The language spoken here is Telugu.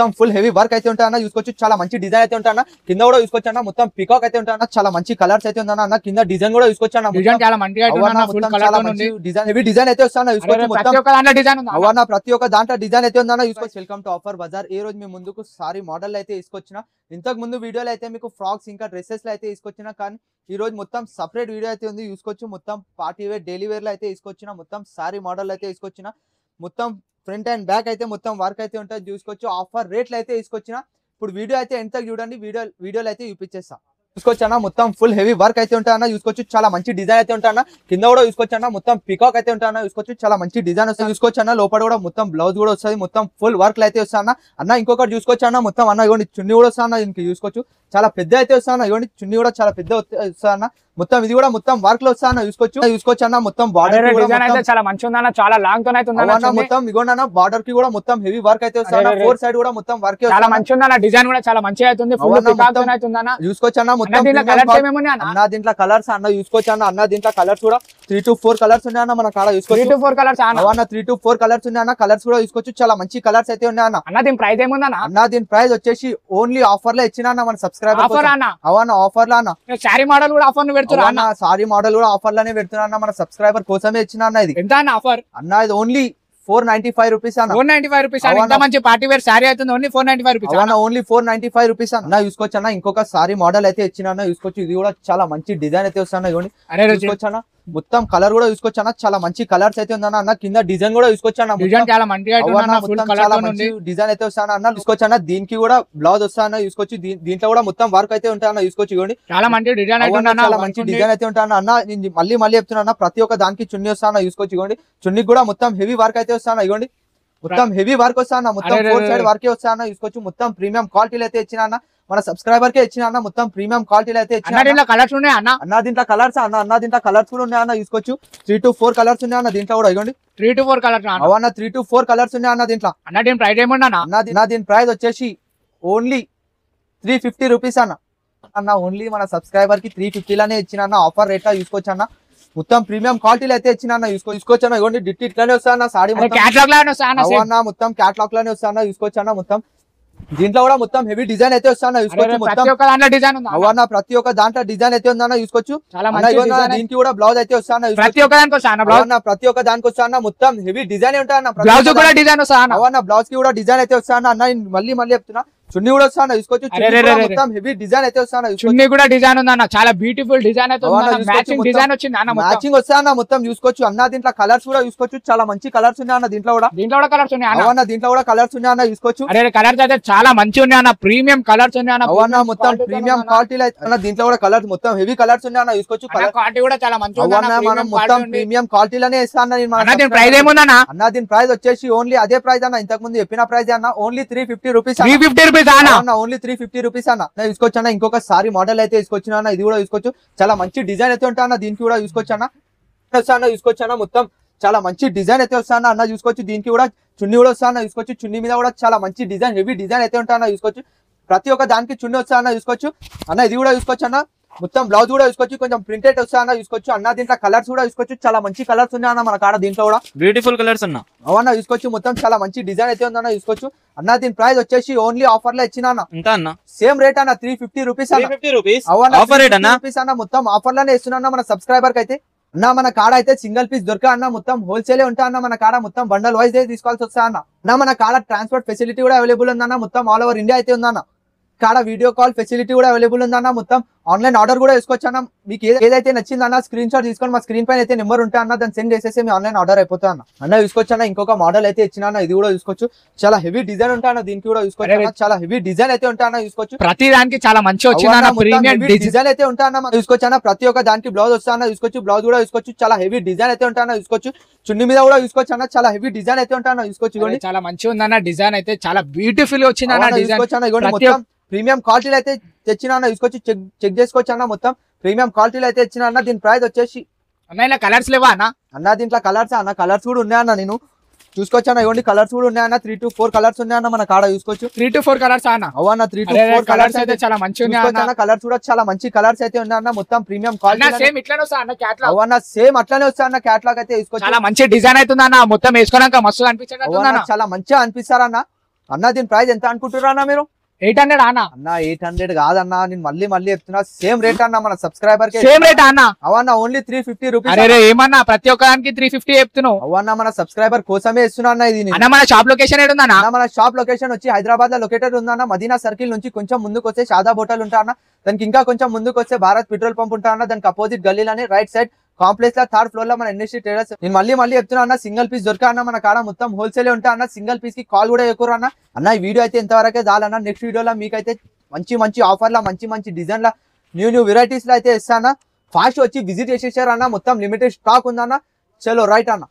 మొత్తం ఫుల్ హెవీ వర్క్ అయితే ఉంటాయన్న చూసుకోవచ్చు. చాలా మంచి డిజైన్ అయితే ఉంటాయన్న. కింద కూడా చూసుకోవచ్చు అన్న మొత్తం పికాక్ అయితే ఉంటాయన్న. చాలా మంచి కలర్స్ అయితే ఉందన్న అన్న. కింద డిజైన్ కూడా చూసుకోవచ్చు అన్న. డిజైన్ హెవీ డిజైన్ అయితే వస్తాను చూసుకోవచ్చు. మొత్తం ప్రతి ఒక్క దాంట్లో డిజైన్ అయితే ఉందన్న చూసుకోవచ్చు. Welcome to offer Bazaar. ఈ రోజు మీ ముందుకు సారీ మోడల్ అయితే తీసుకొచ్చిన. ఇంతకు ముందు వీడియోలో అయితే మీకు ఫ్రాక్స్ ఇంకా డ్రెస్సెస్ లో అయితే తీసుకొచ్చిన, కానీ ఈ రోజు మొత్తం సపరేట్ వీడియో అయితే ఉంది చూసుకోవచ్చు. మొత్తం పార్టీ వేర్ డైలీ వేర్ లో అయితే తీసుకొచ్చిన. మొత్తం సారీ మోడల్ అయితే తీసుకొచ్చిన. మొత్తం ఫ్రంట్ అండ్ బ్యాక్ అయితే మొత్తం వర్క్ అయితే ఉంటుంది చూసుకోవచ్చు. ఆఫర్ రేట్లు అయితే తీసుకొచ్చిన. ఇప్పుడు వీడియో అయితే ఎంత చూడండి, వీడియోలో అయితే చూపించేస్తా చూసుకోవచ్చు అన్న. మొత్తం ఫుల్ హెవీ వర్క్ అయితే ఉంటాయన్న చూసుకోవచ్చు. చాలా మంచి డిజైన్ అయితే ఉంటాయన్న. కింద కూడా చూసుకోవచ్చు అన్న మొత్తం పికాక్ అయితే ఉంటాయన్న చూసుకోవచ్చు. చాలా మంచి డిజైన్ వస్తుంది చూసుకోవచ్చు అన్న. లోపల కూడా మొత్తం బ్లౌజ్ కూడా వస్తుంది. మొత్తం ఫుల్ వర్క్ అయితే వస్తాయన్న. అన్న ఇంకొకటి చూసుకోవచ్చు అన్న. మొత్తం అన్న ఇవ్వండి చున్నీ కూడా వస్తా అన్న. ఇంక చూసుకోవచ్చు చాలా పెద్ద అయితే వస్తాను. ఇవ్వండి చున్నీ కూడా చాలా పెద్ద వస్తా అన్న. మొత్తం ఇది కూడా మొత్తం వర్క్ లో వస్తాను చూసుకోవచ్చు అన్న. మొత్తం బార్డర్ చాలా మంచి ఉందన్న. చాలా లాంగ్ తో అయితే మొత్తం ఇగోండి అన్న. బార్డర్ కి కూడా మొత్తం హెవీ వర్క్ అయితే వస్తాను. ఫోర్ సైడ్ కూడా మొత్తం వర్క్ చాలా మంచి ఉందన్న. డిజైన్ కూడా చాలా మంచిగా అవుతుంది. చూసుకోవచ్చు అన్న. మొత్తం అన్న దీంట్లో కలర్స్ అన్న చూసుకోవచ్చు అన్న. అన్న దీంట్లో కలర్స్ కూడా 3 to 4 కలర్స్ ఉన్నాయన్న మన కాడ చూసుకోవచ్చు. 3 to 4 కలర్స్ అన్న. 3 to 4 కలర్స్ ఉన్నాయన్న. కలర్స్ కూడా చూసుకోవచ్చు. చాలా మంచి కలర్స్ అయితే ఉన్నాయన్న. అన్న దీని ప్రైస్ ఏముందన్న? అన్న దీని ప్రైస్ వచ్చేసి ఓన్లీ ఆఫర్ లో ఇచ్చిన మన సబ్స్క్రైబర్ అవన్న ఆఫర్ లో అన్న. సారీ మోడల్ కూడా ఆఫర్ పెడుతున్నా. సారీ మోడల్ కూడా ఆఫర్ లోనే పెడుతున్నా. మన సబ్స్క్రైబర్ కోసమే ఇచ్చిన అన్న. ఇది ఎంత అన్న ఆఫర్? అన్న ఇది ఓన్లీ 495 రూపీస్ అన్న. 495 రూపీస్ అన్న. మంచి పార్టీ వేర్ సారీ అవుతుంది. ఓన్లీ 495 రూపీస్ అన్న. ఓన్లీ 495 రూపీస్ అన్న. చూసుకోవచ్చు అన్న. ఇంకొక సారీ మోడల్ అయితే ఇచ్చిన చూసుకోవచ్చు. ఇది కూడా చాలా మంచి డిజైన్ అయితే వస్తాను చూసుకోవచ్చు అన్న. మొత్తం కలర్ కూడా చూసుకోవచ్చు అన్న. చాలా మంచి కలర్స్ అయితే ఉందన్న అన్న. కింద డిజైన్ కూడా చూసుకోవచ్చు అన్న. డిజైన్ అయితే వస్తాను అన్న చూసుకోవచ్చు అన్న. దీనికి కూడా బ్లౌజ్ వస్తాను చూసుకోవచ్చు. దీంట్లో కూడా మొత్తం వర్క్ అయితే ఉంటాయన్న చూసుకోవచ్చు. ఇవ్వండి చాలా మంచి డిజైన్ చాలా మంచి డిజైన్ అయితే ఉంటాను అన్న. మళ్ళీ చెప్తున్నా ప్రతి ఒక్క దానికి చున్నీ వస్తాను చూసుకోవచ్చు. ఇవ్వండి చున్నీ కూడా మొత్తం హెవీ వర్క్ అయితే వస్తాను. ఇవ్వండి మొత్తం హెవీ వర్క్ వస్తాను. మొత్తం 4 సైడ్ వర్క్ వస్తాను చూసుకోవచ్చు. మొత్తం ప్రీమియం క్వాలిటీలు అయితే ఇచ్చిన అన్న. మన సబ్స్క్రైబర్ కే ఇచ్చిన అన్న. మొత్తం ప్రీమియం క్వాలిటీలు అయితే ఇచ్చిన. కలర్స్ ఉన్నాయి అన్న. అన్న దీంట్లో కలర్స్ అన్న. అన్న దీంట్లో కలర్స్ కూడా ఉన్నాయి అన్న చూసుకోవచ్చు. 3 to 4 కలర్స్ ఉన్నాయి అన్న దీంట్లో కూడా. ఇవ్వండి 3 to 4 కలర్స్ అన్న. 3 to 4 కలర్స్ ఉన్నాయి అన్న దీంట్లో. అన్న దీని ప్రైస్ ఏమన్నా? అన్న దీని ప్రైస్ వచ్చేసి ఓన్లీ 350 రూపీస్ అన్న. అన్న ఓన్లీ మన సబ్స్క్రైబర్ కి 350 లానే ఇచ్చిన అన్న. ఆఫర్ రేట్ చూసుకోవచ్చు అన్న. మొత్తం ప్రీమియం క్వాలిటీలు అయితే ఇచ్చిన అన్న చూసుకోవచ్చు అన్న. ఇవ్వండి డిట్ ఇట్లానే వస్తాను సారీ మొత్తం క్యాటలాగ్ లోనే వస్తాను చూసుకోవచ్చు అన్న. మొత్తం దీంట్లో కూడా మొత్తం హెవీ డిజైన్ అయితే వస్తాను చూసుకోవచ్చు. మొత్తం ప్రతి ఒక్క దాంట్లో డిజైన్ అయితే ఉందన్న చూసుకోవచ్చు. దీనికి కూడా బ్లౌజ్ అయితే వస్తాను. ప్రతి ఒక్క దానికి వస్తాను. మొత్తం హెవీ డిజైన్ ఉంటాయన్న. బ్లౌజ్ కి కూడా డిజైన్ అయితే వస్తాను అన్న. మళ్ళీ చెప్తున్నా చున్నీ కూడా వస్తాను చూసుకోవచ్చు. మొత్తం హెవీ డిజైన్ అయితే వస్తాను. చున్నీ కూడా డిజైన్ ఉందన్న. చాలా బ్యూటిఫుల్ డిజైన్ అయితే మ్యాచింగ్ డిజైన్ వచ్చింది అన్న. మ్యాచింగ్ వస్తాను మొత్తం చూసుకోవచ్చు అన్న. దీంట్లో కలర్స్ కూడా చూసుకోవచ్చు. చాలా మంచి కలర్స్ ఉన్నాయి అన్న. దీంట్లో కూడా కలర్స్ ఉన్నాయి అన్న. దీంట్లో కూడా కలర్స్ ఉన్నాయి అన్న చూసుకోవచ్చు. కలర్స్ అయితే చాలా మంచి ఉన్నాయి అన్న. ప్రీమియం కలర్స్ ఉన్నాయి అన్న. మొత్తం ప్రీమియం క్వాలిటీలు అయితే దీంట్లో కూడా కలర్స్ మొత్తం హెవీ కలర్స్ ఉన్నాయి అన్న చూసుకోవచ్చు. క్వాలిటీ కూడా చాలా మంచి మనం మొత్తం ప్రీమియం క్వాలిటీలోనే ఇస్తాను. దీని ప్రైస్ ఏముందన్న? అన్న దీని ప్రైస్ వచ్చేసి ఓన్లీ అదే ప్రైస్ అన్న. ఇంతకు ముందు చెప్పిన ప్రైస్ అన్న. Only 350 rupees. 350 రూపీస్ అన్న. ఓన్లీ 350 రూపీస్ అన్న. చూసుకోవచ్చు అన్న. ఇంకొక సారీ మోడల్ అయితే తీసుకొచ్చిన అన్న. ఇది కూడా చూసుకోవచ్చు. చాలా మంచి డిజైన్ అయితే ఉంటా అన్న. దీనికి కూడా చూసుకోవచ్చు అన్న. చూసుకోవచ్చు అన్న. మొత్తం చాలా మంచి డిజైన్ అయితే వస్తాను అన్న చూసుకోవచ్చు. దీనికి కూడా చున్నీ కూడా వస్తాను చూసుకోవచ్చు. చున్నీ మీద కూడా చాలా మంచి డిజైన్ హెవీ డిజైన్ అయితే ఉంటా అన్న చూసుకోవచ్చు. ప్రతి ఒక్క దానికి చున్నీ వస్తాను చూసుకోవచ్చు అన్న. ఇది కూడా చూసుకోవచ్చు అన్న. మొత్తం బ్లౌజ్ కూడా చూసుకోవచ్చు. కొంచెం ప్రింటెడ్ వస్తాను చూసుకోవచ్చు అన్న. దీంట్లో కలర్స్ కూడా చూసుకోవచ్చు. చాలా మంచి కలర్స్ ఉన్నాయి అన్న మన కాడ. దీంట్లో కూడా బ్యూటిఫుల్ కలర్స్ అన్న. అవునా చూసుకోవచ్చు. మొత్తం చాలా మంచి డిజైన్ అయితే ఉందన్న చూసుకోవచ్చు అన్న. దీని ప్రైస్ వచ్చేసి ఓన్లీ ఆఫర్ లో ఇచ్చిన అన్న. సేమ్ రేట్ అన్న. 350 రూపీస్ అన్న. మొత్తం ఆఫర్ లోనే ఇస్తున్నా మన సబ్స్క్రైబర్ కి అయితే అన్న. మన కాడ అయితే సింగిల్ పీస్ దొరక అన్న. మొత్తం హోల్సేల్ ఉంటా అన్న మన కాడ. మొత్తం బండల్ వైజ్ అయితే తీసుకోవాల్సి వస్తా అన్న. మన కాడ ట్రాన్స్పోర్ట్ ఫెసిలిటీ కూడా అవైలబుల్ ఉందన్న. మొత్తం ఆల్ ఓవర్ ఇండియా అయితే ఉందన్న. కాడ వీడియో కాల్ ఫెసిలిటీ కూడా అవైలబుల్ ఉందన్న. మొత్తం ఆన్లైన్ ఆర్డర్ కూడా వేసుకోవచ్చు అన్న. మీకు ఏదైతే నచ్చిందన్న స్క్రీన్ షాట్ తీసుకొని మా స్క్రీన్ పైన అయితే నెంబర్ ఉంటా అన్న. దాన్ని సెండ్ చేసేసి మీ ఆన్లైన్ ఆర్డర్ అయిపోతా అన్న చూసుకోవచ్చు అన్న. ఇంకొక మోడల్ అయితే ఇచ్చిన అన్న. ఇది కూడా చూసుకోవచ్చు. చాలా హెవీ డిజైన్ ఉంటా అన్న. దీనికి కూడా చూసుకోవచ్చు. చాలా హెవీ డిజైన్ అయితే ఉంటా అన్న చూసుకోవచ్చు. ప్రతి దానికి చాలా మంచి డిజైన్ అయితే ఉంటా అన్న చూసుకోవచ్చు అన్న. ప్రతి ఒక్క దానికి బ్లౌజ్ వస్తా అన్న చూసుకోవచ్చు. బ్లౌజ్ కూడా చూసుకోవచ్చు. చాలా హెవీ డిజైన్ అయితే ఉంటా అన్న చూసుకోవచ్చు. చున్నీ మీద కూడా చూసుకోవచ్చు అన్న. చాలా హెవీ డిజైన్ అయితే ఉంటా అన్న చూసుకోవచ్చు. చాలా మంచిగా ఉందన్న. డిజైన్ అయితే చాలా బ్యూటిఫుల్ వచ్చింది అన్న. చూసుకోవచ్చు అన్న. మొత్తం ప్రీమియం క్వాలిటీలు అయితే తెచ్చిన అన్న చూసుకోవచ్చు. చెక్ చేసుకోవచ్చు అన్న. మొత్తం ప్రీమియం క్వాలిటీలు అయితే ఇచ్చిన అన్న. దీని ప్రైస్ వచ్చేసి అన్న కలర్స్ లేవా అన్న? అన్న దీంట్లో కలర్స్ అన్న. కలర్స్ కూడా ఉన్నాయన్న. నేను చూసుకోవచ్చు అన్న. ఇవ్వండి కలర్స్ కూడా ఉన్నాయన్న. 3 to 4 కలర్స్ ఉన్నాయన్న మన కాడ చూసుకోవచ్చు. 3 to 4 కలర్స్ అన్న. అవునా 3 to 4 కలర్స్ అయితే చాలా మంచి ఉన్నాయి. కలర్స్ కూడా చాలా మంచి కలర్స్ అయితే ఉన్నాయన్న. మొత్తం ప్రీమియం క్వాలిటీ సేమ్ ఇట్లానే వస్తా అన్న. క్యాటలాగ్ అవునా సేమ్ అట్లానే వస్తా అన్న. క్యాటలాగ్ అయితే తీసుకోవచ్చు. చాలా మంచి డిజైన్ అవుతుంది అన్న. మొత్తం వేసుకోవడానికి మస్తు అనిపించదు. చాలా మంచిగా అనిపిస్తారన్న. అన్న దీని ప్రైస్ ఎంత అనుకుంటున్నారా అన్న మీరు? 800 అన్న. అన్న 800 కాదన్నా, నేను మళ్ళీ చెప్తున్నా, సేమ్ రేట్ అన్న మన సబ్స్క్రైబర్ కి. సేమ్ రేట్ అన్న? అవన్నా ఓన్లీ 350 రూపీస్. అరే ఏమన్నా ప్రతి ఒక్కదానికి 350 చెప్తున్నావు? అవన్నా మన సబ్స్క్రైబర్ కోసమే ఇస్తున్నా అన్న ఇది. అన్న మన షాప్ లొకేషన్ ఏడుందన్న? మన షాప్ లొకేషన్ వచ్చి హైదరాబాద్ లో లొకేటెడ్ ఉందన్న. మదీనా సర్కిల్ నుంచి కొంచెం ముందుకు వస్తే షాదాబ్ హోటల్ ఉంటా అన్న. దానికి ఇంకా కొంచెం ముందుకు వస్తే భారత్ పెట్రోల్ పంప్ ఉంటా అన్న. దానికి అపోజిట్ గల్లీలోనే రైట్ సైడ్ కాంప్లెక్స్ లో 3rd ఫ్లోర్ లో మన ఇండస్ట్రీ ట్రేడర్స్. నేను మళ్ళీ చెప్తున్నా అన్న, సింగిల్ పీస్ దొరకా అన్న మన కాడ మొత్తం హోల్సేల్ ఉంటా అన్న. సింగిల్ పీస్ కి కాల్ కూడా ఎక్కువ అన్న. అన్న ఈ వీడియో అయితే ఇంతవరకే చాలన్న. నెక్స్ట్ వీడియోలో మీకైతే మంచి ఆఫర్ లా మంచి డిజైన్ లా న్యూ వెరైటీస్ లో అయితే ఇస్తానా. ఫాస్ట్ వచ్చి విజిట్ చేసేసారు అన్న. మొత్తం లిమిటెడ్ స్టాక్ ఉందన్న. చలో రైట్ అన్న.